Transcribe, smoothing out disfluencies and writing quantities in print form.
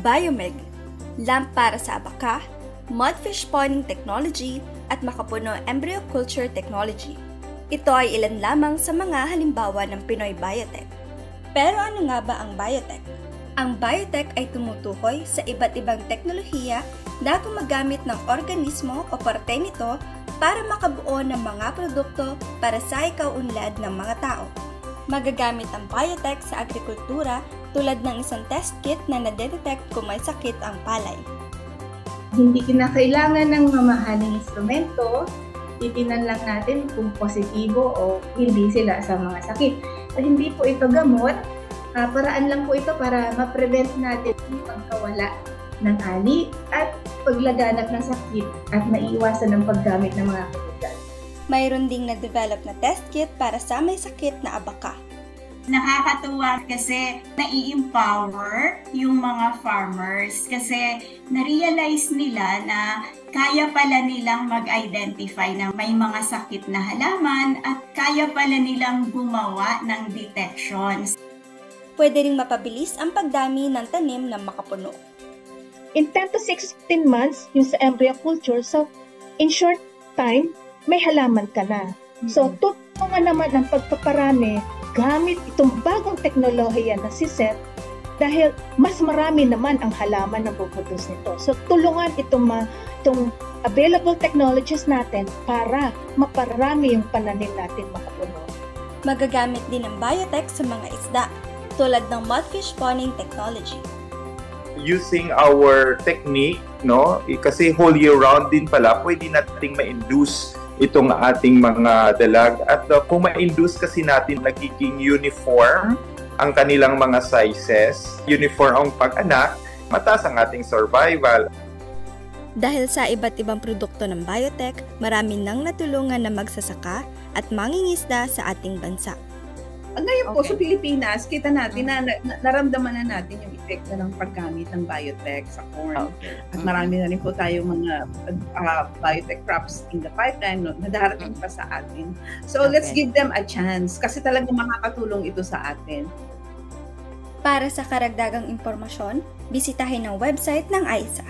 Biomeg, lamp para sa abaka, mudfish spawning technology, at makapuno embryo culture technology. Ito ay ilan lamang sa mga halimbawa ng Pinoy Biotech. Pero ano nga ba ang biotech? Ang biotech ay tumutukoy sa iba't ibang teknolohiya na gumagamit ng organismo o parte nito para makabuo ng mga produkto para sa ikaunlad ng mga tao. Magagamit ang biotech sa agrikultura tulad ng isang test kit na nadedetect kung may sakit ang palay. Hindi kinakailangan ng mamahaling instrumento, titinan lang natin kung positibo o hindi sila sa mga sakit. At hindi po ito gamot, paraan lang po ito para ma-prevent natin yung pagkawala ng ani at paglaganap ng sakit at maiiwasan ng paggamit ng mga kemikal. Mayroon ding na-develop na test kit para sa may sakit na abaka. Nakakatuwa kasi nai-empower yung mga farmers kasi na-realize nila na kaya pala nilang mag-identify ng may mga sakit na halaman at kaya pala nilang gumawa ng detections. Pwede ring mapabilis ang pagdami ng tanim na makapuno. In 10 to 16 months, yung sa embryo culture, so in short time, may halaman ka na. So tutulungan naman ang pagpaparami gamit itong bagong teknolohiya na si Seth dahil mas marami naman ang halaman na puputos nito. So tulungan itong available technologies natin para maparami yung pananim natin makapuno. Magagamit din ang biotech sa mga isda tulad ng mudfish spawning technology. Using our technique, kasi whole year round din pala, pwede nating ma-induce itong ating mga dalag. At kung ma-induce kasi natin, nagiging uniform ang kanilang mga sizes, uniform ang pag-anak, mataas ang ating survival. Dahil sa iba't ibang produkto ng biotech, marami nang natulungan na magsasaka at mangingisda sa ating bansa. Ngayon po sa Pilipinas, kita natin na naramdaman na natin yung epekto ng paggamit ng biotech sa corn. At marami na rin po tayong mga biotech crops in the pipeline na darating pa sa atin. So let's give them a chance kasi talagang makakatulong ito sa atin. Para sa karagdagang impormasyon, bisitahin ang website ng AISA.